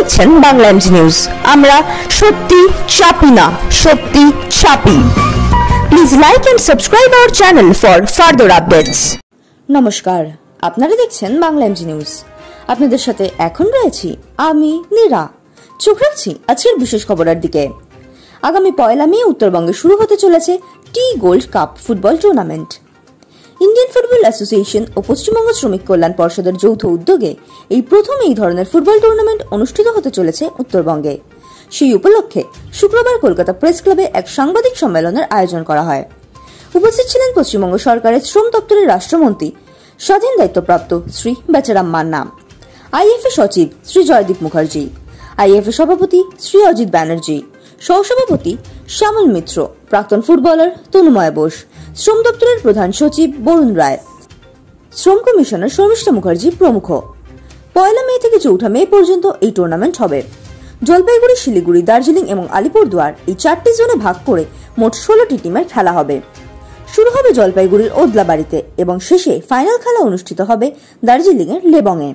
দেখছেন Bangla MG news. আমরা সত্যি চাপি না, সত্যি ছাপি। Please like and subscribe our channel for further updates. নমস্কার, আপনারা দেখছেন বাংলা এমজি নিউজ। আপনাদের সাথে এখন রয়েছি আমি নীরা। চোখ রাখছি আজকের বিশেষ খবরের দিকে। আগামী 1 মে উত্তরবঙ্গে শুরু হতে চলেছে tea gold cup football tournament. Indian football association ও পশ্চিমবঙ্গ শ্রমিক কল্যাণ পর্ষদের যৌথ উদ্যোগে এই প্রথম এই ধরনের ফুটবল টুর্নামেন্ট অনুষ্ঠিত হতে চলেছে উত্তরবঙ্গে। সেই উপলক্ষে শুক্রবার কলকাতা প্রেস ক্লাবে এক সাংবাদিক সম্মেলনের আয়োজন করা হয়। উপস্থিত ছিলেন পশ্চিমবঙ্গ সরকারের শ্রম দপ্তরের রাষ্ট্রমন্ত্রী স্বাধীন দায়িত্বপ্রাপ্ত শ্রী বেচারাম মান্না, আইএফএ সচিব শ্রী জয়দীপ মুখার্জি, আইএফএ সভাপতি শ্রী অজিত ব্যানার্জি, সহসভাপতি শ্যামল মিত্র, প্রাক্তন ফুটবলার তনুময় বোস, শ্রম দপ্তরের প্রধান সচিব বরুণ রায়, শ্রম কমিশনার শর্মিষ্ঠা মুখার্জি প্রমুখ। 1 মে থেকে 4 মে পর্যন্ত এই টুর্নামেন্ট হবে। জলপাইগুড়ি, শিলিগুড়ি, দার্জিলিং এবং আলিপুরদুয়ার এই 4টি জোনে ভাগ করে মোট 16টি টিমের খেলা হবে। শুরু হবে জলপাইগুড়ির ওদলাবাড়িতে এবং শেষে ফাইনাল খেলা অনুষ্ঠিত হবে দার্জিলিং এর লেবংয়ে।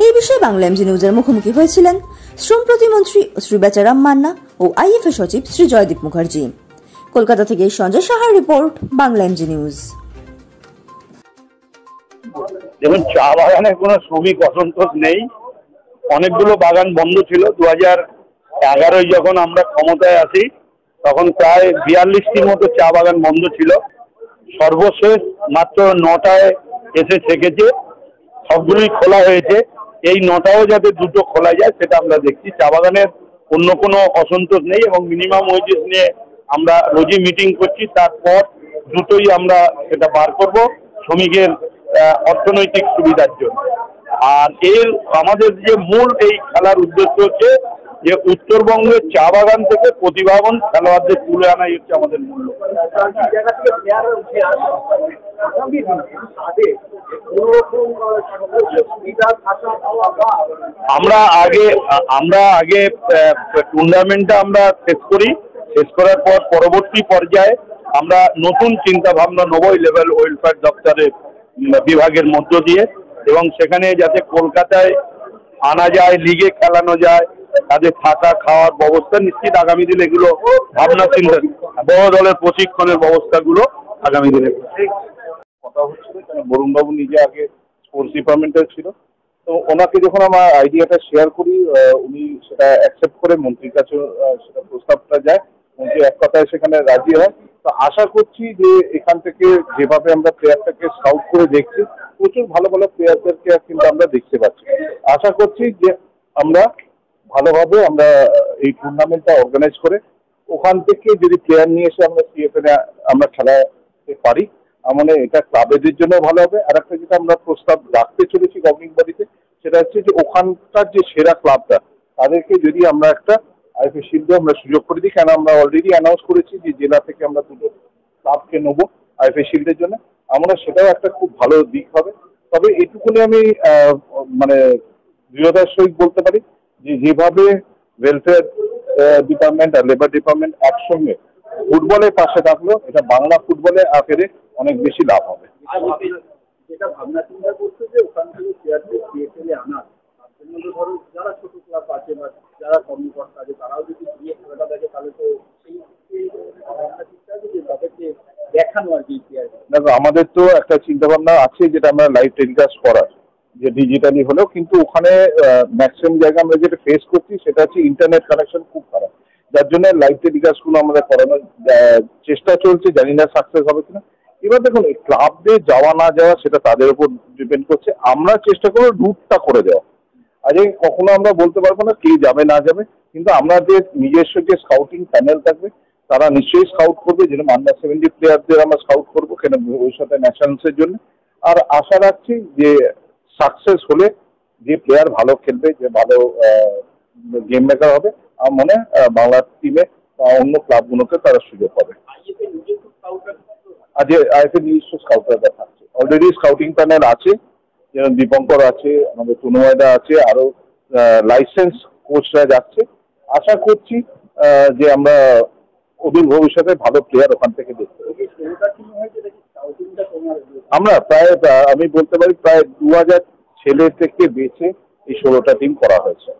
এই বিষয়ে বাংলা এমজি নিউজের মুখোমুখি হয়েছিলেন শ্রম প্রতিমন্ত্রী শ্রী বেচারাম মান্না ও আইএফএ সচিব শ্রী জয়দীপ মুখার্জি। কলকাতা থেকে সঞ্জয় সাহার রিপোর্ট, বাংলা এমজি নিউজ। যেমন চা বাগানের কোনো শ্রমিক অসন্তোষ নেই। অনেকগুলো বাগান বন্ধ ছিল। 2011 যখন আমরা ক্ষমতায় আসি তখন প্রায় 42টির মতো চা বাগান বন্ধ ছিল। সর্বশেষ মাত্র 9টায় এসে থেকেছে, সবগুলোই খোলা হয়েছে। এই 9টাও যাতে দ্রুত খোলা যায় সেটা আমরা দেখছি। চা বাগানের অন্য কোনো অসন্তোষ নেই এবং মিনিমাম ওয়েজেস নিয়ে আমরা রোজই মিটিং করছি। তারপর দ্রুতই আমরা সেটা বার করব শ্রমিকের অর্থনৈতিক সুবিধার জন্য। আর আমাদের যে মূল এই খেলার উদ্দেশ্য হচ্ছে যে উত্তরবঙ্গের চা বাগান থেকে প্রতিভাবান খেলোয়াড়দের তুলে আনাই হচ্ছে আমাদের মূল লক্ষ্য। আমরা আগে টুর্নামেন্টটা আমরা শেষ করার পর পরবর্তী পর্যায়ে আমরা নতুন চিন্তা ভাবনা নেব লেভেল ওয়েলফেয়ার দপ্তরের বিভাগের মধ্য দিয়ে, এবং সেখানে যাতে কলকাতায় আনা যায়, লিগে খেলানো যায়, তাদের থাকা খাওয়ার ব্যবস্থা নিশ্চিত আগামী দিনে এগুলো ভাবনা চিন্তা, বড় দলের প্রশিক্ষণের ব্যবস্থাগুলো আগামী দিনে কথা হচ্ছিল। বরুণবাবু নিজে আগে স্পোর্টস ডিপার্টমেন্টের ছিল, তো ওনাকে যখন আমার আইডিয়াটা শেয়ার করি উনি সেটা অ্যাকসেপ্ট করে মন্ত্রীর কাছে সেটা প্রস্তাবটা যায়। মন্ত্রী এক কথায় সেখানে রাজি হয়। তো আশা করছি যে এখান থেকে যেভাবে আমরা প্লেয়ারটাকে স্কাউট করে দেখছি, প্রচুর ভালো ভালো প্লেয়ারদেরকে কিন্তু আমরা দেখতে পাচ্ছি। আশা করছি যে আমরা ভালোভাবে আমরা এই টুর্নামেন্টটা অর্গানাইজ করে ওখান থেকে যদি প্লেয়ার নিয়ে এসে আমরা সিএফএ আমরা খেলাতে পারি, মানে এটা ক্লাবেদের জন্য ভালো হবে। আর একটা যেটা আমরা প্রস্তাব রাখতে চলেছি গভর্নিং বডিতে, সেটা হচ্ছে যে ওখানকার যে সেরা ক্লাবটা তাদেরকে যদি আমরা একটা আইএফএ শিল্ডে আমরা সুযোগ করে দিই। কেন আমরা অলরেডি অ্যানাউন্স করেছি যে জেলা থেকে আমরা 2টো ক্লাবকে নেবো আইএফএ শিল্ডের জন্য। আমরা সেটাও একটা খুব ভালো দিক হবে। তবে এটুকুনি আমি মানে দৃঢ়তার সহিত বলতে পারি যে যেভাবে ওয়েলফেয়ার ডিপার্টমেন্ট আর লেবার ডিপার্টমেন্ট একসঙ্গে ফুটবলের পাশে থাকলো, এটা বাংলা ফুটবলে আখেরে অনেক বেশি লাভ হবে। যেটা ভাবনা চিন্তা করছে যে ওখান থেকে প্লেয়ারদের সিএফএলে আনার ধরো যারা ছোট ক্লাব আছে বা যারা কর্মকর্তা আছে তারাও যদি গিয়ে খেলাটা দেখে, তাহলে তো সেই ভাবনা চিন্তা আছে যে তাদেরকে দেখানো আর কি। দেখো আমাদের তো একটা চিন্তা ভাবনা আছে যেটা আমরা লাইভ টেলিকাস্ট করার, যে ডিজিটালি হলেও, কিন্তু ওখানে ম্যাক্সিমাম জায়গায় আমরা যেটা ফেস করছি সেটা হচ্ছে ইন্টারনেট কানেকশন খুব খারাপ, যার জন্য লাইভ টেলিকাস্টগুলো আমাদের করানোর চেষ্টা চলছে। জানি না সাকসেস হবে কিনা। এবার দেখুন এই ক্লাবদের যাওয়া না যাওয়া সেটা তাদের উপর ডিপেন্ড করছে। আমরা চেষ্টা করবো রুটটা করে দেওয়া। আজ কখনো আমরা বলতে পারবো না কে যাবে না যাবে, কিন্তু আমাদের নিজস্ব যে স্কাউটিং প্যানেল থাকবে তারা নিশ্চয়ই স্কাউট করবে। যেরকম আন্ডার 70 প্লেয়ারদের আমরা স্কাউট করবো কেন ভবিষ্যতে ন্যাশনালসের জন্য। আর আশা রাখছি যে সাকসেস হলে যে প্লেয়ার ভালো খেলবে, যে ভালো গেম মেকার হবে, আমার মনে বাংলার টিমে বা অন্য ক্লাবগুলোকে তারা সুযোগ পাবে। আজ আইএফএ নিজস্ব স্কাউটাররা থাকছে, অলরেডি স্কাউটিং প্যানেল আছে, যেমন দীপঙ্কর আছে, আমাদের তনুময়দা আছে, আরো লাইসেন্স কোচরা যাচ্ছে। আশা করছি যে আমরা অদূর ভবিষ্যতে ভালো প্লেয়ার ওখান থেকে দেখতে পাবো। আমরা প্রায় আমি বলতে পারি প্রায় 2000 ছেলে থেকে বেছে এই 16টা টিম করা হয়েছে।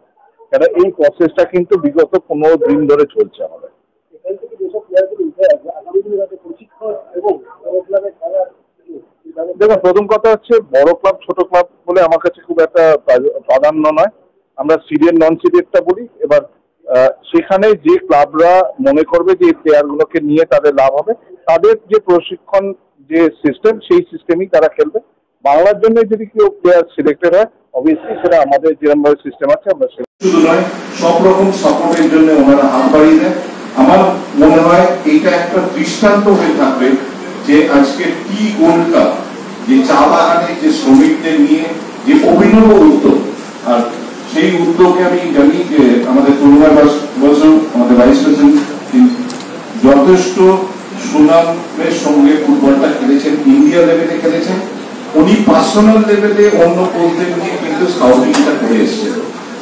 এটা এই প্রসেসটা কিন্তু বিগত 15 দিন ধরে চলছে আমাদের। দেখুন, প্রথম কথা হচ্ছে বড় ক্লাব ছোট ক্লাব বলে আমার কাছে খুব একটা প্রাধান্য নয়। আমরা সিনিয়র নন সিনিয়রটা বলি। এবার সেখানে যে ক্লাবরা মনে করবে যে এই প্লেয়ারগুলোকে নিয়ে তাদের লাভ হবে, তাদের যে প্রশিক্ষণ যে সিস্টেম, সেই সিস্টেমই তারা খেলবে। বাংলার জন্য যদি কেউ প্লেয়ার সিলেক্টেড হয়, অবভিয়াসলি সেটা আমাদের যেরকমভাবে সিস্টেম আছে আমরা শুধু নয়, সব রকম সাপোর্টের জন্য ওনারা হাত বাড়িয়ে দেন। আমার মনে হয় এইটা একটা দৃষ্টান্ত হয়ে থাকবে যে আজকে টি গোল্ড কাপ, যে চা বাগানে যে শ্রমিকদের নিয়ে যে অভিনব উদ্যোগ, আর সেই উদ্যোগে আমি জানি যে আমাদের তরুণার বসু আমাদের ভাইস প্রেসিডেন্ট যথেষ্ট সুনামের সঙ্গে ফুটবলটা খেলেছেন, ইন্ডিয়া লেভেলে খেলেছেন। উনি পার্সোনাল লেভেলে অন্য কোচদের নিয়ে কিন্তু স্কাউটিংটা করে এসেছেন।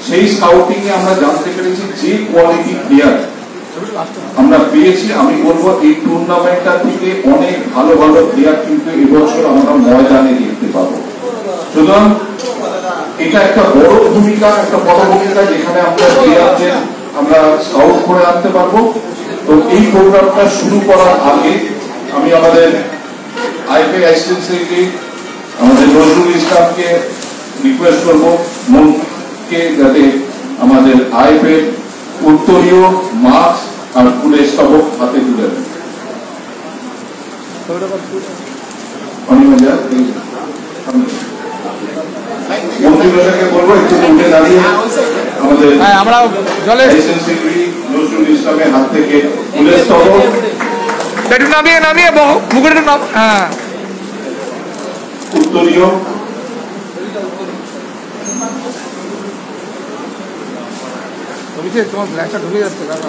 সেই স্কাউটিং এ আমরা জানতে পেরেছি যে কোয়ালিটি প্লেয়ার আমরা পেয়েছি। আমি বলবো এই টুর্নামেন্টটা থেকে অনেক ভালো ভালো প্লেয়ার কিন্তু এবছর আমরা ময়দানে দেখতে পাবো। সুতরাং এটা একটা বড় ভূমিকা, একটা বড় ভূমিকা যেখানে আমরা প্লেয়ারদের আমরা স্কাউট করে আনতে পারবো। তো এই প্রোগ্রামটা শুরু করার আগে আমি আমাদের আইপি অ্যাসিস্ট্যান্ট সেক্রেটারি আমাদের নজরুল ইসলামকে রিকোয়েস্ট করবো মনকে যাতে আমাদের আইপি উত্তরীয় মাস্ক আর ফুলের স্তবক হাতে তুলে দেন। মন্ত্রীকে বলবো একটু উঠে দাঁড়িয়ে আমাদের নজরুল ইসলামের হাত থেকে ফুলের স্তবক নামিয়ে নামিয়ে মুখের নাম উত্তরীয়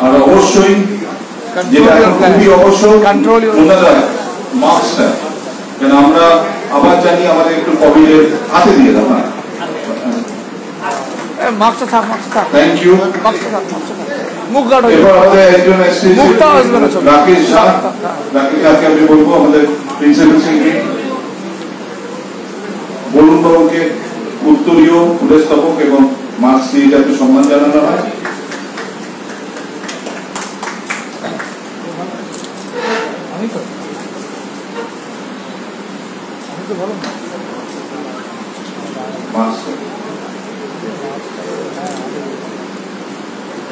আর অবশ্যই যেটা খুবই অবশ্যই মাস্কটা, কেন আমরা আবার জানি আমাদের একটু কোভিডের হাতে দিয়ে দাও না। Thank you. এবার আমাদের একজন রাকেশ ঝা, রাকেশ ঝাকে আমি বলবো আমাদের প্রিন্সিপাল সেক্রেটারি বরুণ বাবুকে উত্তরীয় ফুলের স্তবক এবং মাস্ক দিয়ে যাতে সম্মান জানানো হয়।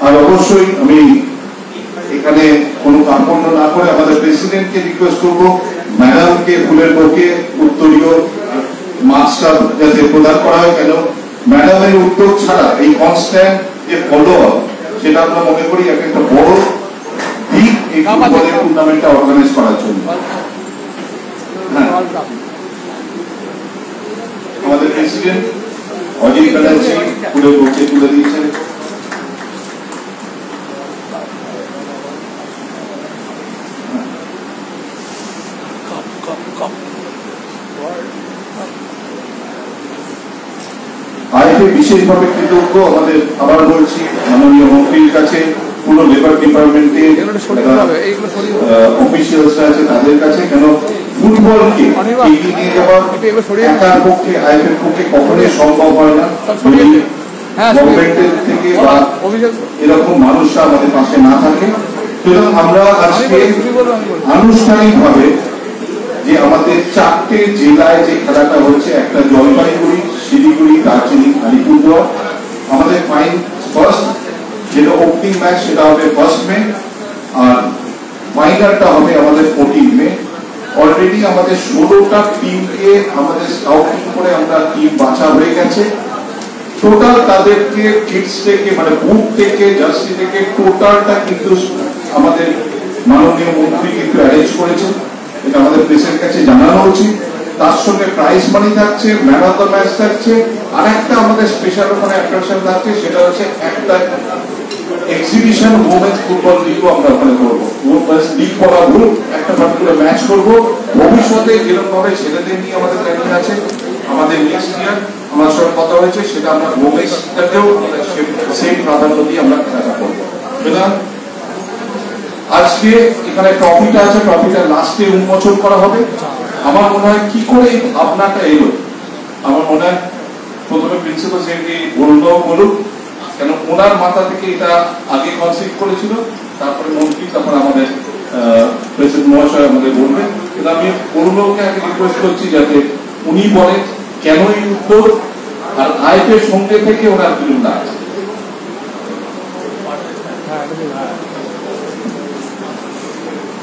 আর অবশ্যই আমি এখানে কোনো কার্পণ্য না করে আমাদের প্রেসিডেন্টকে রিকোয়েস্ট করবো ম্যাডামকে ফুলের বউকে উত্তরীয় মাস্কটা যাতে প্রদান করা হয়। কেন ম্যাডামের উদ্যোগ ছাড়া এই কনস্ট্যান্ট যে ফলো আপ, সেটা আমরা মনে করি একটা বড় দিক এই ফুটবলের টুর্নামেন্টটা অর্গানাইজ করার জন্য। আমাদের প্রেসিডেন্ট অজয় ব্যানার্জি ফুলের বউকে তুলে দিয়েছেন। আইপি বিশেষভাবে কৃতজ্ঞ আমাদের, আবার বলছি, মাননীয় মন্ত্রীর কাছে, পুরো লেবার ডিপার্টমেন্টে অফিসিয়ালসরা আছে তাদের কাছে। কেন ফুটবলকে এগিয়ে নিয়ে যাওয়া একার পক্ষে আইপির পক্ষে কখনোই সম্ভব হয় না গভর্নমেন্টের থেকে বা এরকম মানুষরা আমাদের পাশে না থাকে। সুতরাং আমরা আজকে আনুষ্ঠানিকভাবে যে আমাদের 4টে জেলায় যে খেলাটা হচ্ছে, একটা জলপাইগুড়ি, শিলিগুড়ি, দার্জিলিং, আলিপুরদুয়ার, আমাদের ফার্স্ট যেটা ওপেনিং ম্যাচ সেটা হবে 1 মে, আর ফাইনালটা হবে আমাদের 14 মে। অলরেডি আমাদের 16টা টিমকে আমাদের স্কাউটিং করে আমরা টিম বাছা হয়ে গেছে। টোটাল তাদেরকে কিটস থেকে মানে বুট থেকে জার্সি থেকে টোটালটা কিন্তু আমাদের মাননীয় মন্ত্রী কিন্তু অ্যারেঞ্জ করেছেন। এটা আমাদের প্রেসের কাছে জানানো উচিত। তার সঙ্গে প্রাইজ মানি থাকছে, ম্যান অফ দ্য ম্যাচ থাকছে, আর একটা আমাদের স্পেশাল ওখানে অ্যাট্রাকশন থাকছে, সেটা হচ্ছে একটা এক্সিবিশন ওমেন্স ফুটবল লিগও আমরা ওখানে করবো। লিগ করা গ্রুপ একটা পার্টিকুলার ম্যাচ করবো। ভবিষ্যতে যেরকম ভাবে ছেলেদের নিয়ে আমাদের প্ল্যানিং আছে, আমাদের নেক্সট ইয়ার আমার সঙ্গে কথা হয়েছে, সেটা আমরা ওমেন্সটাকেও সেম প্রাধান্য দিয়ে আমরা খেলাটা করবো। সুতরাং আজকে এখানে ট্রফিটা আছে, ট্রফিটা লাস্টে উন্মোচন করা হবে। আমার মনে হয় কি করে এই ভাবনাটা এলো, আমার মনে হয় প্রথমে প্রিন্সিপাল সেক্রেটারি বলুক কেন ওনার মাথা থেকে এটা আগে কনসেপ্ট করেছিল, তারপরে মন্ত্রী, তারপরে আমাদের প্রেসিডেন্ট মহাশয় আমাদের বলবেন। কিন্তু আমি অরুণকে আগে রিকোয়েস্ট করছি যাতে উনি বলেন কেন এই উদ্যোগ, আর আইএফের সঙ্গে থেকে ওনার বিরোধ না আছে।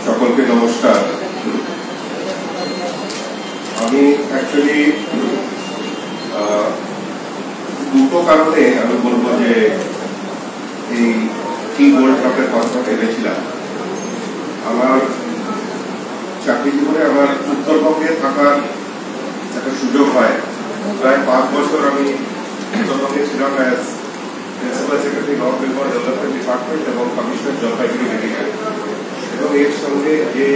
সকলকে নমস্কার। আমি অ্যাকচুয়ালি দুটো কারণে আমি বলবো যে এই টি ওয়ার্ল্ড কাপের কথাটা ভেবেছিলাম। আমার চাকরি জীবনে আমার উত্তরবঙ্গে থাকার একটা সুযোগ হয়। প্রায় 5 বছর আমি উত্তরবঙ্গে ছিলাম as principal secretary north Bengal development department এবং কমিশনার জলপাইগুড়ি মেডিকেল। এবং এর সঙ্গে যে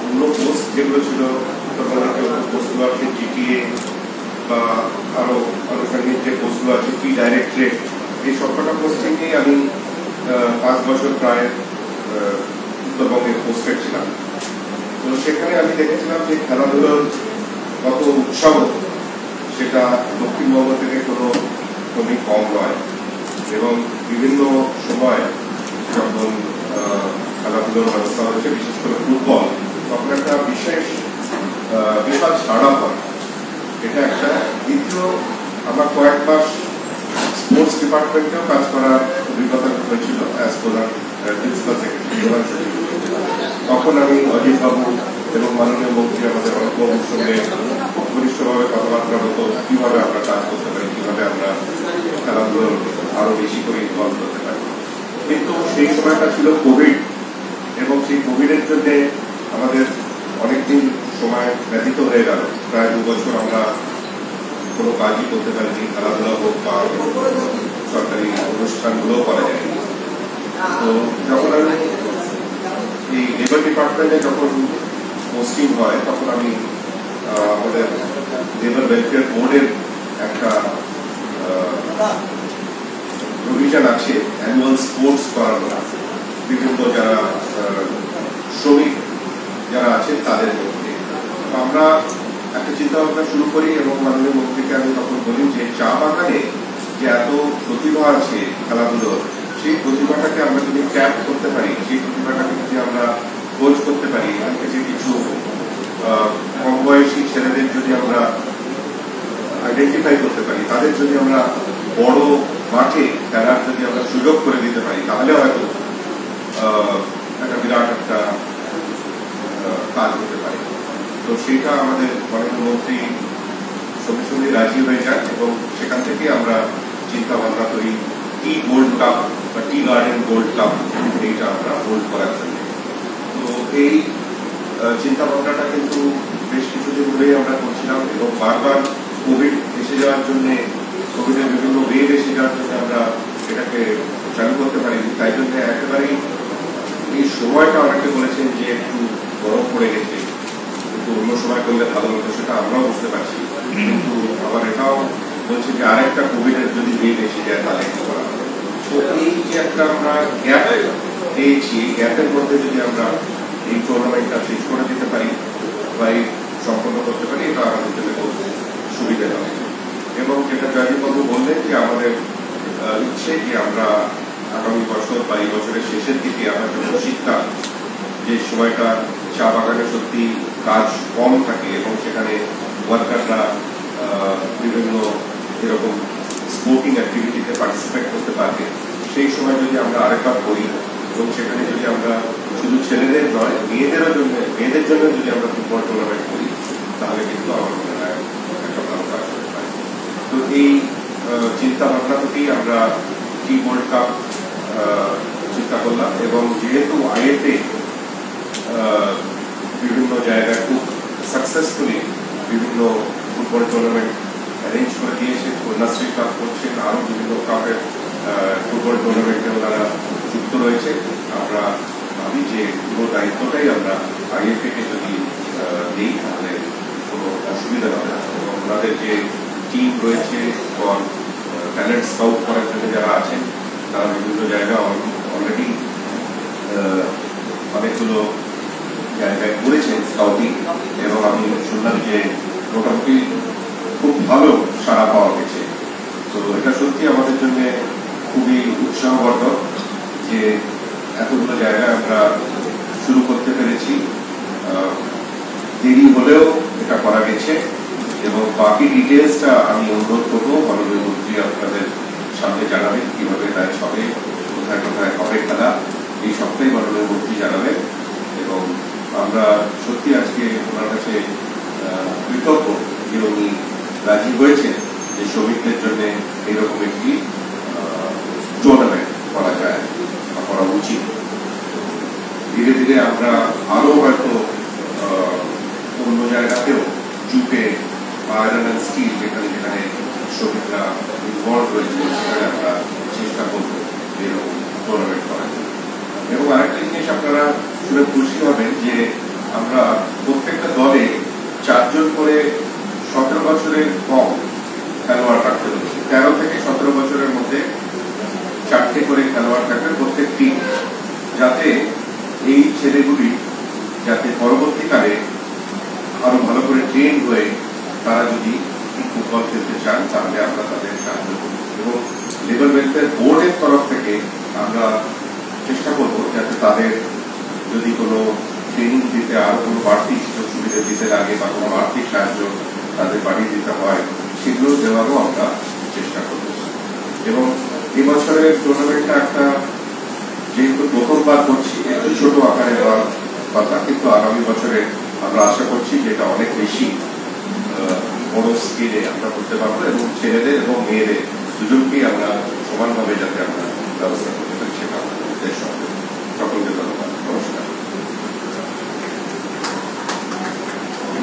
অন্য পোস্ট যেগুলো ছিল উত্তরবঙ্গের পোস্টগুলো আছে জিটিএ বা আরো আনুষ্ঠানিক যে পোস্টগুলো আছে টি ডাইরেক্টরেট, এই সবকটা পোস্টিং নিয়ে আমি 5 বছর প্রায় উত্তরবঙ্গে পোস্টেড ছিলাম। তো সেখানে আমি দেখেছিলাম যে খেলাধুলোর কত উৎসাহ, সেটা দক্ষিণবঙ্গ থেকে খুবই কম নয়। এবং বিভিন্ন সময় যখন খেলাধুলোর ব্যবস্থা হয়েছে, বিশেষ করে ফুটবল, তখন একটা বিশাল সাড়া হয়। এটা একটা। দ্বিতীয়, আমার কয়েক মাস স্পোর্টস ডিপার্টমেন্টেও কাজ করার অভিজ্ঞতা হয়েছিল অ্যাজ প্রধান প্রিন্সিপাল সেক্রেটারি। তখন আমি অজিত বাবু এবং মাননীয় মন্ত্রী আমাদের অনেকবাবুর সঙ্গে খুব ঘনিষ্ঠভাবে কথাবার্তা হতো কিভাবে আমরা কাজ করতে পারি, কিভাবে আমরা খেলাধুলোর আরো বেশি করে ইনভলভ করতে পারি। কিন্তু সেই সময়টা ছিল কোভিড, এবং সেই কোভিডের জন্য আমাদের অনেকদিন সময় ব্যতীত হয়ে গেল। প্রায় 2 বছর আমরা কোনো কাজই করতে পারিনি, খেলাধুলা হোক বা সরকারি অনুষ্ঠানগুলোও করা যায়নি। তো যখন আমি এই লেবার ডিপার্টমেন্টে যখন পোস্টিং হয়, তখন আমি আমাদের লেবার ওয়েলফেয়ার বোর্ডের একটা প্রভিশন আছে অ্যানুয়াল স্পোর্টস করানো, বিভিন্ন যারা শ্রমিক যারা আছে তাদের মধ্যে। আমরা একটা চিন্তা ভাবনা শুরু করি এবং মাননীয় মন্ত্রীকে আমি তখন বলি যে চা বাগানে যে এত প্রতিভা আছে খেলাধুলোর, সেই প্রতিভাটাকে আমরা যদি ক্যাপ করতে পারি, সেই প্রতিভাটাকে যদি আমরা কোচ করতে পারি, এখান থেকে কিছু কম বয়সী ছেলেদের যদি আমরা আইডেন্টিফাই করতে পারি, তাদের যদি আমরা বড় মাঠে খেলার যদি আমরা সুযোগ করে দিতে পারি, তাহলে হয়তো একটা বিরাট একটা কাজ হতে পারে। তো সেটা আমাদের মাননীয় মন্ত্রী সঙ্গে সঙ্গে রাজি হয়ে যায় এবং সেখান থেকে আমরা চিন্তা ভাবনা করি টি গোল্ড কাপ বা টি গার্ডেন গোল্ড কাপ, এইটা আমরা হোল্ড করার জন্য। তো এই চিন্তা ভাবনাটা কিন্তু বেশ কিছুদিন ধরেই আমরা করছিলাম এবং বারবার কোভিড এসে যাওয়ার জন্য, কোভিডের বিভিন্ন ওয়েভ এসে যাওয়ার জন্য আমরা এটাকে চালু করতে পারিনি। তাই জন্য একেবারেই এই সময়টা অনেকে বলেছেন যে একটু গরম পড়ে গেছে, কিন্তু অন্য সময় করলে ভালো হতো, সেটা আমরাও বুঝতে পারছি। কিন্তু আবার এটাও বলছে যে আরেকটা কোভিডের যদি ওয়েভ এসে যায় তাহলে কি করা হবে। তো এই যে একটা আমরা গ্যাপ পেয়েছি, গ্যাপের মধ্যে যদি আমরা এই টুর্নামেন্টটা শেষ করে দিতে পারি বা এই সম্পন্ন করতে পারি, এটা আমাদের জন্য খুব সুবিধা হবে। এবং যেটা জয়দীপবাবু বললেন যে আমাদের ইচ্ছে যে আমরা আগামী বছর বা এই বছরের শেষের দিকে আমরা যখন শীতকাল, যে সময়টা চা বাগানে সত্যি কাজ কম থাকে এবং সেখানে ওয়ার্কাররা বিভিন্ন এরকম স্পোর্টিং অ্যাক্টিভিটিতে পার্টিসিপেট করতে পারবে, সেই সময় যদি আমরা আরেকবার করি এবং সেখানে যদি আমরা শুধু ছেলেদের নয় মেয়েদের জন্য যদি আমরা ফুটবল টুর্নামেন্ট করি, তাহলে কিন্তু আমার মনে হয় একটা ভালো কাজ হতে পারে। তো এই চিন্তা ভাবনা থেকেই আমরা টি ওয়ার্ল্ড কাপ চিন্তা করলাম। এবং যেহেতু আইএফএ বিভিন্ন জায়গায় খুব সাকসেসফুলি বিভিন্ন ফুটবল টুর্নামেন্ট অ্যারেঞ্জ করে দিয়েছে, কন্যাশ্রী কাপ করছেন, আরও বিভিন্ন কাপের ফুটবল টুর্নামেন্টে ওনারা যুক্ত রয়েছে, আমরা ভাবি যে পুরো দায়িত্বটাই আমরা আইএফএ-কে যদি দিই তাহলে কোনো অসুবিধা হবে না। এবং ওনাদের যে টিম রয়েছে বা ট্যালেন্ট স্কাউট করার জন্য যারা আছেন, তারা বিভিন্ন জায়গা অলরেডি অনেকগুলো জায়গায় করেছেন স্কাউটিং, এবং আমি শুনলাম যে মোটামুটি খুব ভালো সাড়া পাওয়া গেছে। তো এটা সত্যি আমাদের জন্য খুবই উৎসাহবর্ধক যে এতগুলো জায়গায় আমরা শুরু করতে পেরেছি। দেরি হলেও এটা করা গেছে এবং বাকি ডিটেলসটা আমি অনুরোধ করবো মাননীয় মন্ত্রী আপনাদের সামনে জানাবেন কিভাবে তাই সবে কোথায় কোথায় হবে খেলা এই সপ্তাহে মাননীয় মন্ত্রী জানাবেন। এবং আমরা সত্যি আজকে ওনার কাছে কৃতজ্ঞ যে উনি রাজি হয়েছেন যে শ্রমিকদের জন্য এইরকম একটি টুর্নামেন্ট করা যায় বা করা উচিত। ধীরে ধীরে আমরা আরো হয়তো অন্য জায়গাতেও জুপে আয়রন অ্যান্ড স্টিল যেখানে যেখানে শ্রমিকরা ইনভলভ রয়েছে সেখানে আমরা চেষ্টা করবো এরকম টুর্নামেন্ট করার জন্য। এবং আরেকটা জিনিস আপনারা শুনে খুশি হবেন যে আমরা প্রত্যেকটা দলে 4 জন করে 17 বছরের কম খেলোয়াড় রাখতে হচ্ছে। 13 থেকে 17 বছরের মধ্যে 4টে করে খেলোয়াড় থাকবে প্রত্যেক টিম, যাতে এই ছেলেগুলি যাতে পরবর্তীকালে আরো ভালো করে ট্রেন হয়ে তারা যদি ফুটবল খেলতে চান তাহলে আমরা তাদের সাহায্য করব। এবং লেবার ওয়েলফেয়ার বোর্ডের তরফ থেকে আমরা চেষ্টা করব যাতে তাদের যদি কোনো ট্রেনিং দিতে আরো কোনো বাড়তি সুবিধা দিতে লাগে বা কোনো আর্থিক সাহায্য তাদের বাড়িয়ে দিতে হয় সেগুলো দেওয়ারও আমরা চেষ্টা করব। এবং এবছরের টুর্নামেন্টটা একটা যেহেতু প্রথমবার করছি একটু ছোট আকারে কথা, কিন্তু আগামী বছরে আমরা আশা করছি যে এটা অনেক বেশি বড় স্কেলে আমরা করতে পারবো এবং ছেলেদের এবং মেয়েদের দুজনকেই আমরা সমানভাবে যাতে আমরা ব্যবস্থা করতে পারি সেটা আমাদের উদ্দেশ্য হবে। সকলকে ধন্যবাদ, নমস্কার।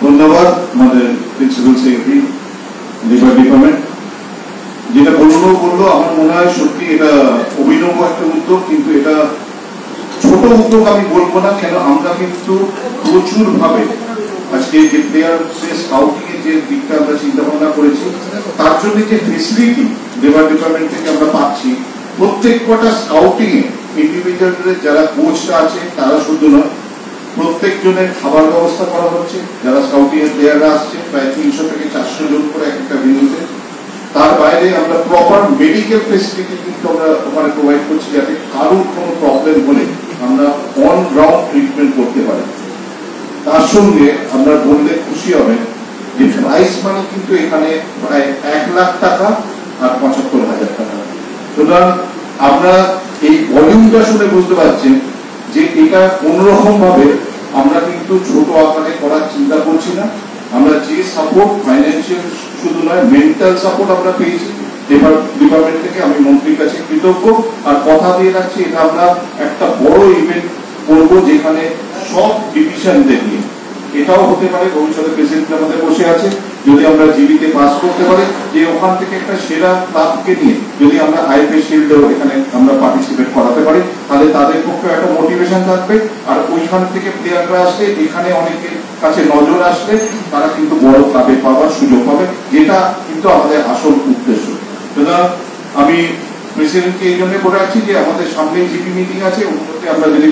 ধন্যবাদ আমাদের প্রিন্সিপাল সেক্রেটারি লেবার ডিপার্টমেন্ট। যেটা বললো আমার মনে হয় সত্যি এটা অভিনব একটা উদ্যোগ, কিন্তু এটা ছোট উদ্যোগ আমি বলবো না, কেন আমরা কিন্তু প্রচুর ভাবে আজকে যে প্লেয়ারদের স্কাউটিং এর যে দিকটা আমরা চিন্তা ভাবনা করেছি তার জন্য যে ফেসিলিটি লেবার ডিপার্টমেন্ট থেকে আমরা পাচ্ছি, প্রত্যেক কটা স্কাউটিং এ ইন্ডিভিজুয়ালদের যারা কোচরা আছে তারা শুধু নয়, প্রত্যেক জনের খাবার ব্যবস্থা করা হচ্ছে। যারা স্কাউটিং এর প্লেয়াররা আসছে প্রায় 300 থেকে 400 জন করে একটা ভেন্যুতে। তার বাইরে আমরা প্রপার মেডিকেল ফেসিলিটি কিন্তু আমরা ওখানে প্রোভাইড করছি, যাতে কারোর কোনো প্রবলেম হলে আমরা অন গ্রাউন্ড ট্রিটমেন্ট করতে পারি। তার সঙ্গে আমরা বললে খুশি হবেন যে প্রাইস মানি কিন্তু এখানে প্রায় 1 লাখ টাকা আর 75,000 টাকা। সুতরাং আমরা এই ভলিউমটা শুনে বুঝতে পারছেন যে এটা কোনোরকম ভাবে আমরা কিন্তু ছোট আকারে করার চিন্তা করছি না। আমরা যে সাপোর্ট ফাইন্যান্সিয়াল শুধু নয় মেন্টাল সাপোর্ট আমরা পেয়েছি লেবার ডিপার্টমেন্ট থেকে, আমি মন্ত্রীর কাছে কৃতজ্ঞ। আর কথা দিয়ে রাখছি এটা আমরা একটা বড় ইভেন্ট করবো যেখানে সব ডিভিশনদের নিয়ে। এটাও হতে পারে ভবিষ্যতে প্রেসিডেন্ট আমাদের বসে আছে, যদি আমরা জিবিতে পাস করতে পারি যে ওখান থেকে একটা সেরা ক্লাবকে নিয়ে যদি আমরা আইপিএল শিল্ডেও এখানে আমরা পার্টিসিপেট করাতে পারি তাহলে তাদের পক্ষে একটা মোটিভেশন থাকবে। আর ওইখান থেকে প্লেয়াররা আসলে এখানে অনেকের কাছে নজর আসলে তারা কিন্তু বড় ক্লাবে পাওয়ার সুযোগ পাবে, যেটা কিন্তু আমাদের আসল উদ্দেশ্য। সুতরাং আমি প্রেসিডেন্টকে এই জন্য বলে রাখছি যে আমাদের সামনেই জিপি মিটিং আছে, ওগুলোতে আমরা যদি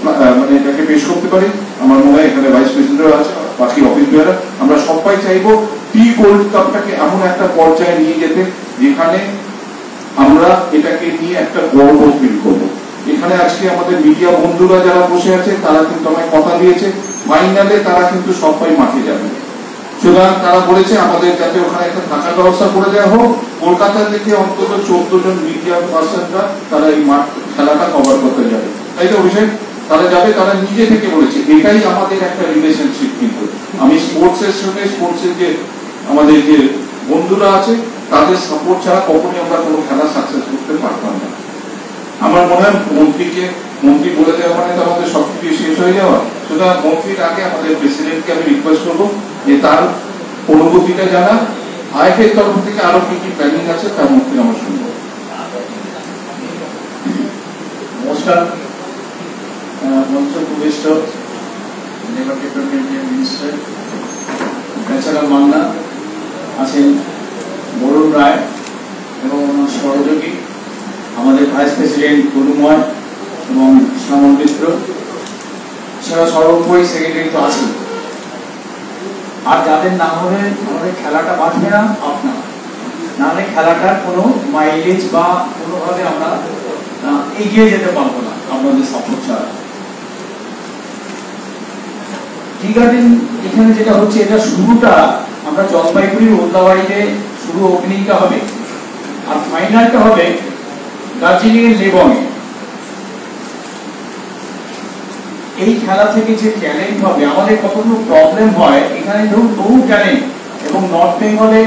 মানে এটাকে পেশ করতে পারি, আমার মনে হয় এখানে ভাইস প্রেসিডেন্টও আছে, বাকি অফিস বয়রা, আমরা সবাই চাইবো টি গোল্ড কাপটাকে এমন একটা পর্যায়ে নিয়ে যেতে যেখানে আমরা এটাকে নিয়ে একটা গর্ব ফিল করবো। এখানে আজকে আমাদের মিডিয়া বন্ধুরা যারা বসে আছে তারা কিন্তু আমায় কথা দিয়েছে ফাইনালে তারা কিন্তু সবাই মাঠে যাবে। সুতরাং তারা বলেছে আমাদের যাতে ওখানে একটা থাকার ব্যবস্থা করে দেওয়া হোক। কলকাতা থেকে অন্তত 14 জন মিডিয়া পার্সনরা তারা এই মাঠ খেলাটা কভার করতে যাবে, তাই তো অভিষেক? তারা যাবে, তারা নিজে থেকে বলেছে। এটাই আমাদের একটা রিলেশনশিপ। কিন্তু আমি স্পোর্টসের সঙ্গে স্পোর্টসের যে আমাদের যে বন্ধুরা আছে তাদের সাপোর্ট ছাড়া কখনই আমরা কোনো খেলা সাকসেস করতে পারতাম না। আমার মনে হয় মন্ত্রী বলে দেওয়া মানে তো আমাদের সবকিছু শেষ হয়ে যাওয়া। সুতরাং মন্ত্রীর আগে আমাদের প্রেসিডেন্টকে আমি রিকোয়েস্ট করবো যে তার অনুভূতিটা জানা, আইএফএর তরফ থেকে আরো কি কি প্ল্যানিং আছে তার মন্ত্রী আমার শুনবো। নমস্কার। মঞ্চ উপবিষ্ট লেবার ডিপার্টমেন্টের মিনিস্টার বেচারাম মান্না আছেন, বরুণ রায় এবং ওনার সহযোগী আমাদের ভাইস প্রেসিডেন্ট তরুময় এবং শ্যামল মিত্র, সেটা সর্বোপরি সেক্রেটারি তো আছেন। আর যাদের না হবে আমাদের খেলাটা বাঁচবে না আপনারা। নাহলে খেলাটার কোনো মাইলেজ বা কোনোভাবে আমরা এগিয়ে যেতে পারবো না আপনাদের সাপোর্ট ছাড়া। টি গার্ডেন এখানে যেটা হচ্ছে, এটা শুরুটা আমরা জলপাইগুড়ির ওদলাবাড়িতে শুরু ওপেনিংটা হবে, আর ফাইনালটা হবে দার্জিলিং এর লেবংয়ে। এই খেলা থেকে যে ট্যালেন্ট হবে, আমাদের কতগুলো প্রবলেম হয় এখানে, ধরুন বহু ট্যালেন্ট, এবং নর্থ বেঙ্গলে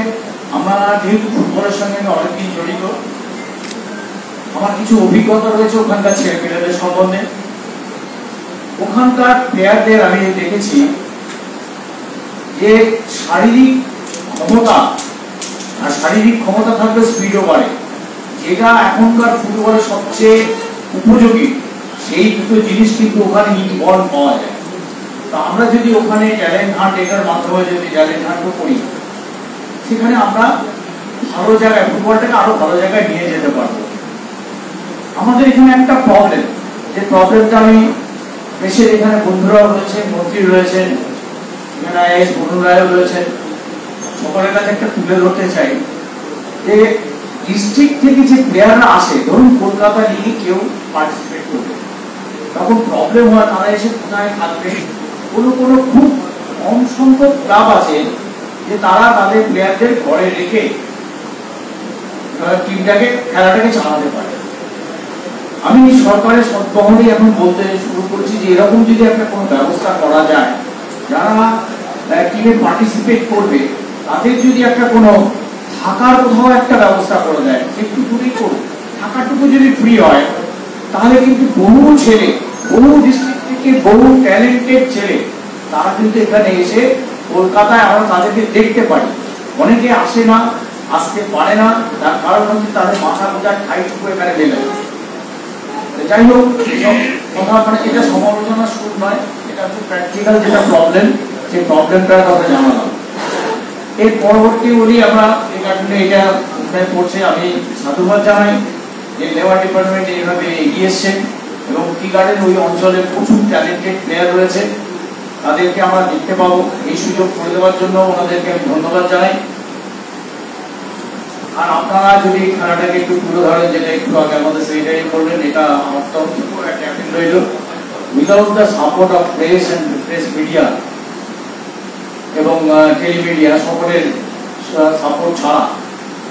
আমরা যেহেতু ফুটবলের সঙ্গে আমি অনেকদিন জড়িত, আমার কিছু অভিজ্ঞতা রয়েছে ওখানকার ছেলেমেয়েদের সম্বন্ধে। ওখানকার প্লেয়ারদের আমি দেখেছি যে শারীরিক ক্ষমতা, আর শারীরিক ক্ষমতা থাকলে স্পিডও বাড়ে, যেটা এখনকার ফুটবলে সবচেয়ে উপযোগী। সেই দুটো জিনিস কিন্তু ওখানে ইনভলভ পাওয়া যায়। তো আমরা যদি ওখানে ট্যালেন্ট হান্ট, এটার মাধ্যমে যদি ট্যালেন্ট হান্টও করি, সেখানে আমরা ভালো জায়গায় ফুটবলটাকে আরো ভালো জায়গায় নিয়ে যেতে পারবো। আমাদের এখানে একটা প্রবলেম, যে প্রবলেমটা আমি দেশের এখানে বন্ধুরাও রয়েছেন, মন্ত্রী রয়েছেন, এখানে আইএস বরুণ রায়ও রয়েছেন, সকলের কাছে একটা তুলে ধরতে চাই যে ডিস্ট্রিক্ট থেকে যে প্লেয়াররা আসে, ধরুন কলকাতা লিগে কেউ পার্টিসিপেট করবে, তখন প্রবলেম হয় তারা এসে কোথায় থাকবে। কোনো কোনো খুব কম সংখ্যক ক্লাব আছে যে তারা তাদের প্লেয়ারদের ঘরে রেখে টিমটাকে, খেলাটাকে চালাতে পারে। আমি সরকারের সদ্বহনে এখন বলতে শুরু করেছি যে এরকম যদি একটা কোনো ব্যবস্থা করা যায়, যারা টিমে পার্টিসিপেট করবে তাদের যদি একটা কোনো থাকার কোথাও একটা ব্যবস্থা করে দেয়, একটু দূরেই করুক, থাকাটুকু যদি ফ্রি হয়, তাহলে কিন্তু বহু ছেলে, বহু ডিস্ট্রিক্ট থেকে বহু ট্যালেন্টেড ছেলে, তারা কিন্তু এখানে এসে কলকাতায় আমরা তাদেরকে দেখতে পারি। অনেকে আসে না, আসতে পারে না, তার কারণ হচ্ছে তাদের মাথা বোঝার ঠাইটুকু এখানে দেবে। যাই হোক, কথা মানে এটা সমালোচনার সুর নয়, এটা হচ্ছে প্র্যাকটিক্যাল যেটা প্রবলেম, সেই প্রবলেমটার কথা জানালাম। এর পরবর্তী বলি আমরা এটা উদ্ধার করছে, আমি সাধুবাদ জানাই যে লেবার ডিপার্টমেন্ট এইভাবে এগিয়ে এসছেন, এবং টি গার্ডেন ওই অঞ্চলে প্রচুর ট্যালেন্টেড প্লেয়ার রয়েছে, তাদেরকে আমরা দেখতে পাবো। এই সুযোগ করে দেওয়ার জন্য ওনাদেরকে আমি ধন্যবাদ জানাই। আর আপনারা যদি খেলাটাকে একটু তুলে ধরেন, যেটা একটু আগে আমাদের সেক্রেটারি করলেন, এটা আমার তরফ থেকে একটা অ্যাপিল রইল। Without the support of press and press media এবং টেলিমিডিয়া, সকলের সাপোর্ট ছাড়া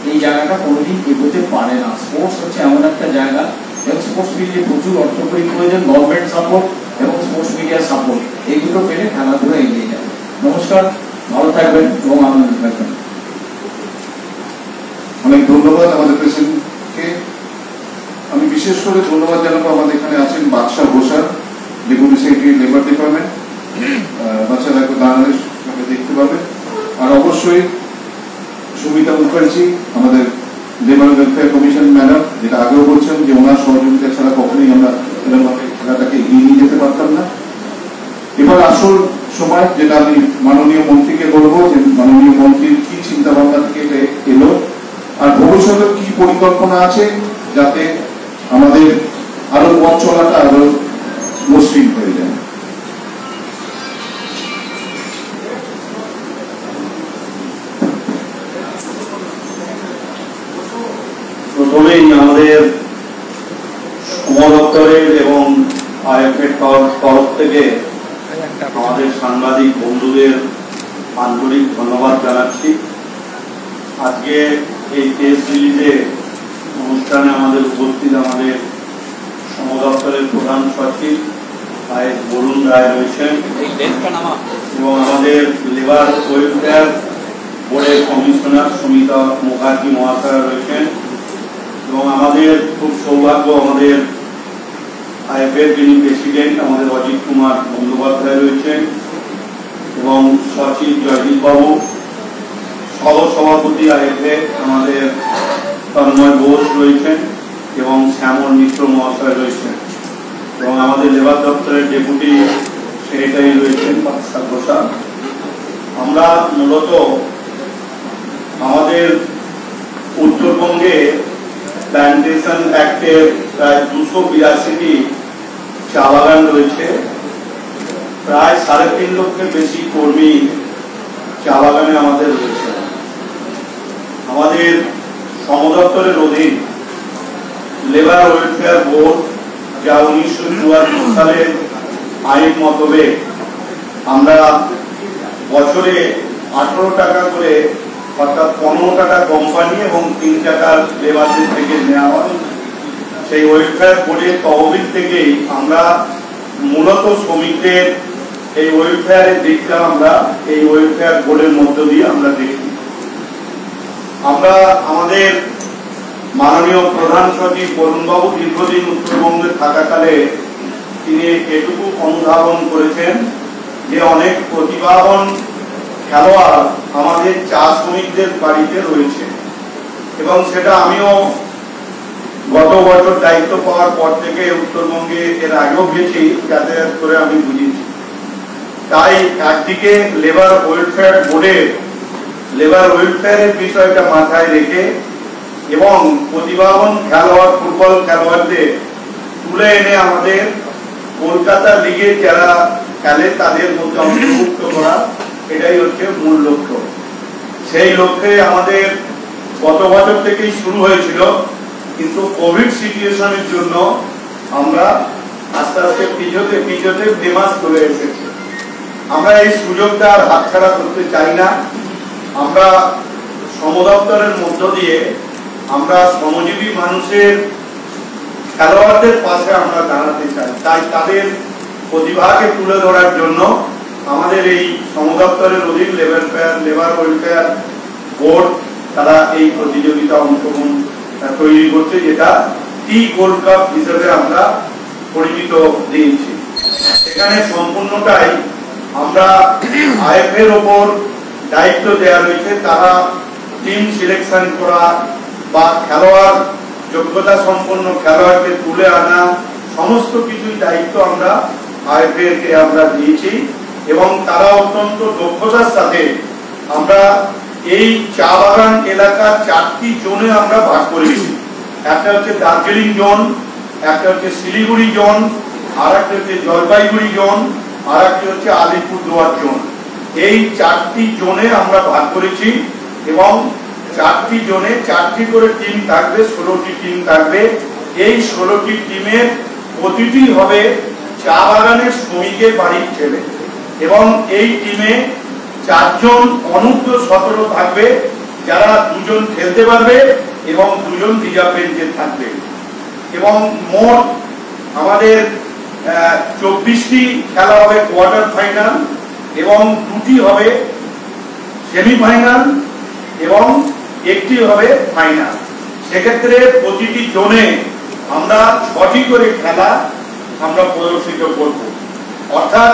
এই জায়গাটা কোনোদিন এগোতে পারে না। স্পোর্টস হচ্ছে এমন একটা জায়গা, এবং স্পোর্টস মিডিয়া প্রচুর অর্থকরী প্রয়োজন, গভর্নমেন্ট সাপোর্ট এবং স্পোর্টস মিডিয়ার সাপোর্ট, এই দুটো পেলে খেলাধুলা এগিয়ে যাবে। নমস্কার, ভালো থাকবেন এবং আনন্দ থাকবেন। অনেক ধন্যবাদ আমাদের প্রেসিডেন্টকে। আমি বিশেষ করে ধন্যবাদ জানাবো আমাদের এখানে আছেন Badsha Ghoshal, deputy secretary labour department, বাচ্চারা একটু দাঁড়ালে দেখতে পাবে। আর অবশ্যই সুমিতা মুখার্জি, আমাদের লেবার ওয়েলফেয়ার কমিশন ম্যাডাম, যেটা আগেও বলছেন যে ওনার সহযোগিতা ছাড়া কখনোই আমরা এরকমভাবে খেলাটাকে এগিয়ে নিয়ে যেতে পারতাম না। এবার আসল সময়, যেটা আমি মাননীয় মন্ত্রীকে বলবো যে মাননীয় মন্ত্রীর কি চিন্তা ভাবনা থেকে এলো, আর ভবিষ্যতে কি পরিকল্পনা আছে যাতে আমাদের আরো পথ চলাটা আরো মসৃণ হয়ে যায়। প্রথমেই আমাদের শ্রম দপ্তরের এবং আইএফএর তরফ থেকে আমাদের সাংবাদিক বন্ধুদের আন্তরিক ধন্যবাদ জানাচ্ছি। আজকে এই টেস্ট রিলিজে অনুষ্ঠানে আমাদের উপস্থিত আমাদের শ্রম দপ্তরের প্রধান সচিব আইএস বরুণ রায় রয়েছেন, এবং আমাদের লেবার ওয়েলফেয়ার বোর্ডের কমিশনার সুমিতা মুখার্জি মহাশয় রয়েছেন, এবং আমাদের খুব সৌভাগ্য আমাদের আইএফের যিনি প্রেসিডেন্ট আমাদের অজিত কুমার বন্দ্যোপাধ্যায় রয়েছেন, এবং সচিব জয়দীপ বাবু, সহসভাপতি আইএফএ আমাদের তন্ময় ঘোষ রয়েছেন, এবং শ্যামল মিত্র মহাশয় রয়েছেন, এবং আমাদের লেবার দপ্তরের ডেপুটি সেক্রেটারি রয়েছেন বাদশা ঘোষাল। আমরা মূলত আমাদের উত্তরবঙ্গে প্ল্যান্টেশন অ্যাক্টের প্রায় 282টি চা বাগান রয়েছে, প্রায় 3.5 লক্ষের বেশি কর্মী চা বাগানে আমাদের রয়েছে। আমাদের সমদপ্তরের অধীন লেবার ওয়েলফেয়ার বোর্ড, যা 1974 সালের আইন মোতাবেক আমরা বছরে 18 টাকা করে, অর্থাৎ 15 টাকা কোম্পানি এবং 3 টাকা লেবারদের থেকে নেওয়া হয়। সেই ওয়েলফেয়ার বোর্ডের তহবিল থেকেই আমরা মূলত শ্রমিকদের এই ওয়েলফেয়ারের দিকটা আমরা এই ওয়েলফেয়ার বোর্ডের মধ্য দিয়ে আমরা দেখি। আমরা আমাদের মাননীয় প্রধান সচিব বরুণবাবু দীর্ঘদিন উত্তরবঙ্গে থাকাকালে তিনি এটুকু অনুধাবন করেছেন যে অনেক প্রতিভাবান খেলোয়াড় আমাদের চা শ্রমিকদের বাড়িতে রয়েছে, এবং সেটা আমিও গত বছর দায়িত্ব পাওয়ার পর থেকে উত্তরবঙ্গে এর আগেও গেছি, যাতায়াত করে আমি বুঝেছি। তাই একদিকে লেবার ওয়েলফেয়ার বোর্ডের লেবার ওয়েলফেয়ারের বিষয়টা মাথায় রেখে এবং প্রতিভাবান খেলোয়াড়, ফুটবল খেলোয়াড়দের তুলে এনে আমাদের কলকাতা লিগে যারা খেলে তাদের মধ্যে অন্তর্ভুক্ত করা, এটাই হচ্ছে মূল লক্ষ্য। সেই লক্ষ্যে আমাদের গত বছর থেকেই শুরু হয়েছিল, কিন্তু কোভিড সিচুয়েশনের জন্য আমরা আস্তে আস্তে পিছতে ফেমাস চলে এসেছি। আমরা এই সুযোগটা আর হাতছাড়া করতে চাই না। আমরা সমদপ্তরের মধ্য দিয়ে আমরা শ্রমজীবী মানুষের খেলোয়াড়দের পাশে আমরা দাঁড়াতে চাই। তাই তাদের প্রতিভাকে তুলে ধরার জন্য আমাদের এই সমদপ্তরের অধীন লেবার ওয়েলফেয়ার বোর্ড তারা এই প্রতিযোগিতা অংশগ্রহণ তৈরি করছে, যেটা টি গোল্ড কাপ হিসেবে আমরা পরিচিত দিয়েছি। এখানে সম্পূর্ণটাই আমরা আইএফএর ওপর দায়িত্ব দেওয়া রয়েছে। তারা টিম সিলেকশন করা বা খেলোয়াড়, যোগ্যতা সম্পন্ন খেলোয়াড়কে তুলে আনা, সমস্ত কিছুই দায়িত্ব আমরা আইএফএ আমরা দিয়েছি, এবং তারা অত্যন্ত দক্ষতার সাথে আমরা এই চা বাগান এলাকার 4টি জোনে আমরা ভাগ করেছি। একটা হচ্ছে দার্জিলিং জোন, একটা হচ্ছে শিলিগুড়ি জোন, আর একটা হচ্ছে জলপাইগুড়ি জোন, আর একটা হচ্ছে আলিপুরদুয়ার জোন। এই 4টি জোনে আমরা ভাগ করেছি, এবং 4টি জোনে 4টি করে টিম থাকবে, 16টি টিম থাকবে। এই 16টি টিমের প্রতিটি হবে চা বাগানের শ্রমিকের বাড়ির ছেলে, এবং এই টিমে 4 জন অনূর্ধ্ব 17 থাকবে, যারা 2 জন খেলতে পারবে এবং 2 জন রিজার্ভ বেঞ্চে থাকবে। এবং মোট আমাদের 24টি খেলা হবে কোয়ার্টার ফাইনাল, এবং 2টি হবে সেমিফাইনাল, এবং 1টি হবে ফাইনাল। সেক্ষেত্রে প্রতিটি জোনে আমরা 6টি করে খেলা আমরা প্রদর্শিত করব। অর্থাৎ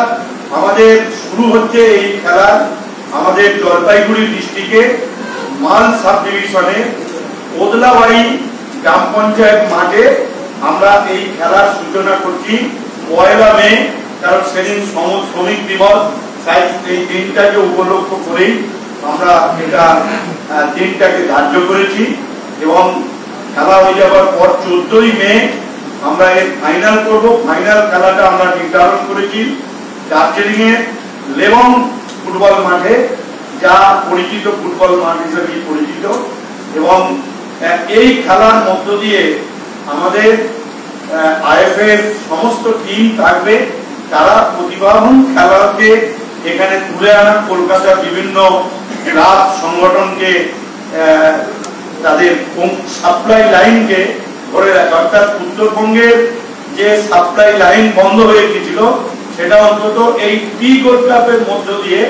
আমাদের শুরু হচ্ছে এই খেলা আমাদের জলপাইগুড়ি ডিস্ট্রিক্টে মাল সাব ডিভিশনে ওদলাবাড়ি গ্রাম পঞ্চায়েত মাঠে আমরা এই খেলার সূচনা করছি 1 মে, কারণ সেদিন শ্রমিক দিবস। তাই এই দিনটাকে উপলক্ষ করেই আমরা এটা দিনটাকে ধার্য করেছি, এবং খেলা হয়ে যাওয়ার পর 14ই মে আমরা এর ফাইনাল করব। ফাইনাল খেলাটা আমরা নির্ধারণ করেছি দার্জিলিং এর লেবং ফুটবল মাঠে, যা পরিচিত ফুটবল মাঠ হিসেবে পরিচিত। এবং এই খেলার মধ্য দিয়ে আমাদের আইএফএর সমস্ত টিম থাকবে, তারা প্রতিভাবান খেলোয়াড়কে এখানে তুলে আনা, কলকাতার বিভিন্ন ক্লাব সংগঠনকে তাদের সাপ্লাই লাইনকে ধরে রাখে। অর্থাৎ উত্তরবঙ্গের যে সাপ্লাই লাইন বন্ধ হয়ে গিয়েছিল, সেটা অন্তত এই টি গোল্ড কাপের মধ্য দিয়ে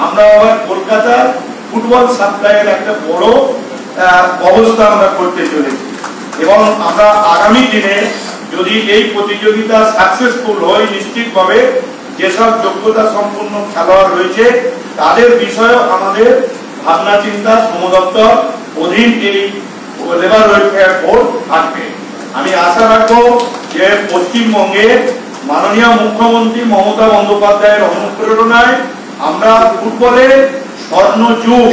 আমরা আবার কলকাতার ফুটবল সাপ্লাইয়ের একটা বড় ব্যবস্থা আমরা করতে চলেছি। এবং আমরা আগামী দিনে যদি এই প্রতিযোগিতা সাকসেসফুল হয়, নিশ্চিতভাবে যেসব যোগ্যতা সম্পন্ন খেলোয়াড় রয়েছে তাদের বিষয়ে আমাদের ভাবনা চিন্তা সমদপ্তর অধীন এই লেবার ওয়েলফেয়ার বোর্ড থাকবে। আমি আশা রাখবো যে পশ্চিমবঙ্গে মাননীয় মুখ্যমন্ত্রী মমতা বন্দ্যোপাধ্যায়ের অনুপ্রেরণায় আমরা ফুটবলের স্বর্ণ যুগ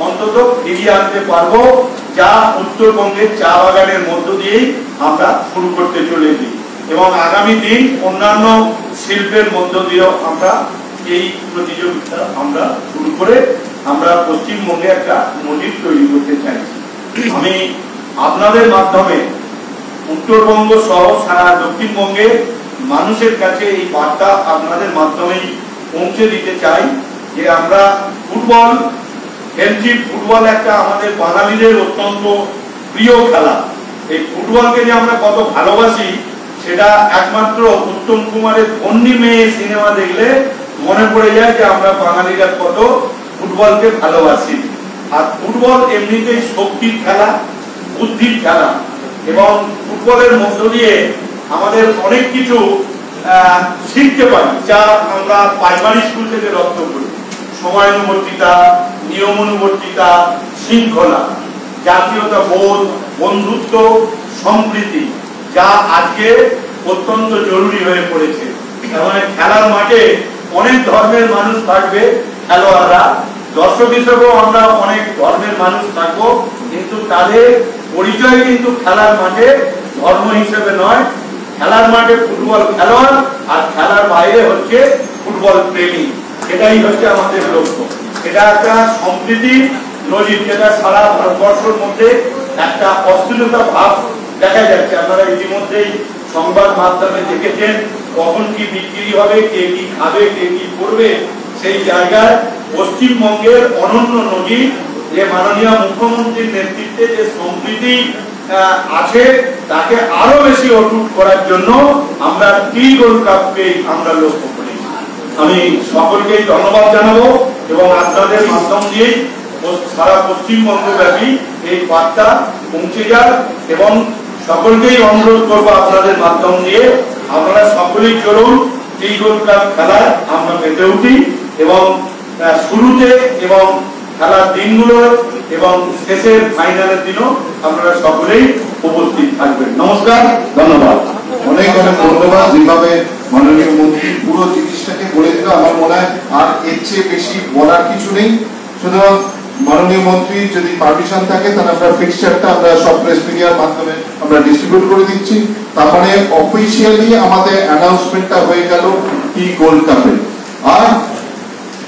অন্তত ফিরিয়ে আনতে পারবো, যা উত্তরবঙ্গের চা বাগানের মধ্য দিয়েই আমরা শুরু করতে চলেছি। এবং আগামী দিন অন্যান্য শিল্পের মধ্য দিয়েও আমরা এই প্রতিযোগিতা আমরা শুরু করে আমরা পশ্চিমবঙ্গে একটা নজির তৈরি করতে চাইছি। আমি আপনাদের মাধ্যমে উত্তরবঙ্গ সহ সারা দক্ষিণবঙ্গে মানুষের কাছে এই বার্তা আপনাদের মাধ্যমেই পৌঁছে দিতে চাই যে আমরা ফুটবল খেলছি। ফুটবল একটা আমাদের বাঙালিদের অত্যন্ত প্রিয় খেলা। এই ফুটবলকে যে আমরা কত ভালোবাসি সেটা একমাত্র উত্তম কুমারের ধন্যী মেয়ে সিনেমা দেখলে মনে পড়ে যায় যে আমরা বাঙালিরা কত ফুটবলকে ভালোবাসি। আর ফুটবল এমনিতেই শক্তির খেলা, বুদ্ধির খেলা, এবং ফুটবলের মধ্য দিয়ে আমাদের অনেক কিছু শিখতে পারি যা আমরা প্রাইমারি স্কুল থেকে রপ্ত করি। সময়ানুবর্তিতা, নিয়মানুবর্তিতা, শৃঙ্খলা, জাতীয়তা বোধ, বন্ধুত্ব, সম্প্রীতি, যা আজকে অত্যন্ত জরুরি হয়ে পড়েছে। মানে খেলার মাঠে অনেক ধর্মের মানুষ থাকবে, খেলোয়াড়রা, দর্শক হিসেবেও আমরা অনেক ধর্মের মানুষ থাকবো, কিন্তু তাদের পরিচয় কিন্তু খেলার মাঠে ধর্ম হিসেবে নয়। খেলার মাঠে ফুটবল খেলোয়াড় আর খেলার বাইরে হচ্ছে ফুটবল প্রেমী। এটাই হচ্ছে আমাদের লক্ষ্য। এটা একটা সম্প্রীতি নজির, যেটা সারা ভারতবর্ষের মধ্যে একটা অস্থিরতা ভাব দেখা যাচ্ছে। আপনারা ইতিমধ্যেই সংবাদ মাধ্যমে দেখেছেন কখন কি বিক্রি হবে, কে কি খাবে, কে কি করবে। সেই জায়গায় পশ্চিমবঙ্গের অনন্য নজির, যে মাননীয় মুখ্যমন্ত্রীর নেতৃত্বে যে সম্প্রীতি আছে তাকে আরো বেশি অটুট করার জন্য আমরা টি গোল্ড কাপকে আমরা লক্ষ্য করি। আমি সকলকেই ধন্যবাদ জানাবো এবং আপনাদের মাধ্যম দিয়েই সারা পশ্চিমবঙ্গ ব্যাপী এই বার্তা পৌঁছে যাক, এবং সকলকেই অনুরোধ করবো আপনাদের মাধ্যম দিয়ে আপনারা সকলেই চলুন টি গোল্ড কাপ খেলায় আমরা মেতে উঠি, এবং শুরুতে এবং খেলার দিনগুলো এবং শেষের ফাইনালের দিনও আপনারা সকলেই উপস্থিত থাকবেন। নমস্কার, ধন্যবাদ। অনেক অনেক ধন্যবাদ। যেভাবে মাননীয় মন্ত্রী পুরো জিনিসটাকে বলে দিল, আমার মনে হয় আর এর চেয়ে বেশি বলার কিছু নেই। সুতরাং মাননীয় মন্ত্রী যদি পারমিশন থাকে তাহলে আমরা ফিক্সচারটা আমরা সব প্রেস মিডিয়ার মাধ্যমে আমরা ডিস্ট্রিবিউট করে দিচ্ছি। তার মানে অফিসিয়ালি আমাদের অ্যানাউন্সমেন্টটা হয়ে গেল টি গোল্ড কাপে। আর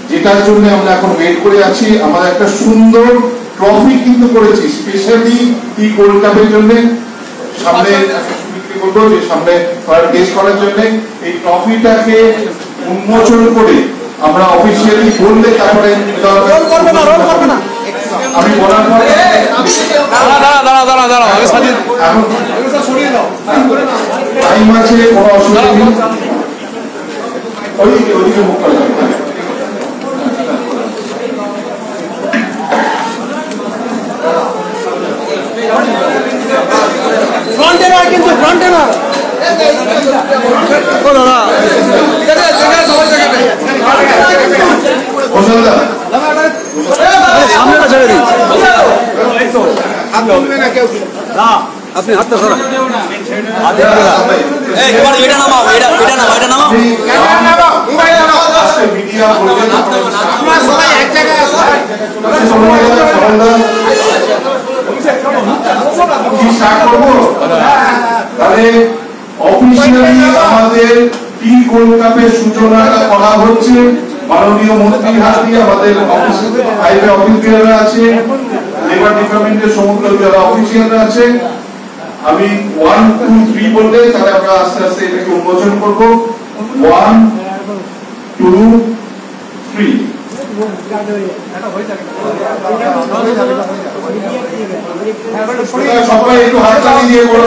যেটার জন্য আমরা এখন ওয়েট করে আছি, আমরা একটা সুন্দর ট্রফি কিন্তু করেছি স্পেশালি টি গোল্ড কাপের জন্য। সামনে বলবো যে সামনে টেস্ট করার জন্য এই ট্রফিটাকে উন্মোচন করে আমরা অফিসিয়ালি বললে তারপরে আমি বলার পর টাইম আছে, কোনো অসুবিধা নেই। ওইদিকে মুখ করা যাবে। ফ্রন্টে না, কিন্তু ফ্রন্টে না। ও দাদা সামনেটা ছেড়ে দিন। আপনি হাতটা সরা। এটা নামাও, এটা নামাও, এটা নামাও। তাহলে অফিসিয়ালি আমাদের টি গোল্ড কাপের সূচনাটা করা হচ্ছে মাননীয় মন্ত্রীর হাত দিয়ে। আমাদের হাইওয়ে অফিসিয়ালরা আছে, লেবার ডিপার্টমেন্টের সমস্ত যারা অফিসিয়ালরা আছে। আমি 1 2 3 বললে তাহলে আমরা আস্তে আস্তে এটাকে উন্মোচন করব। 1 2 3। সবাই একটু হাততালি দিয়ে বলো।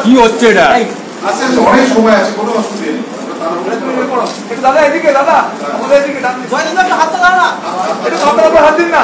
কি হচ্ছে এটা? অনেক সময় আছে, কোনো অসুবিধা নেই। দাদা এদিকে, দাদা আমাদের এদিকে হাতটা দাও না, একটু হাত দিন না।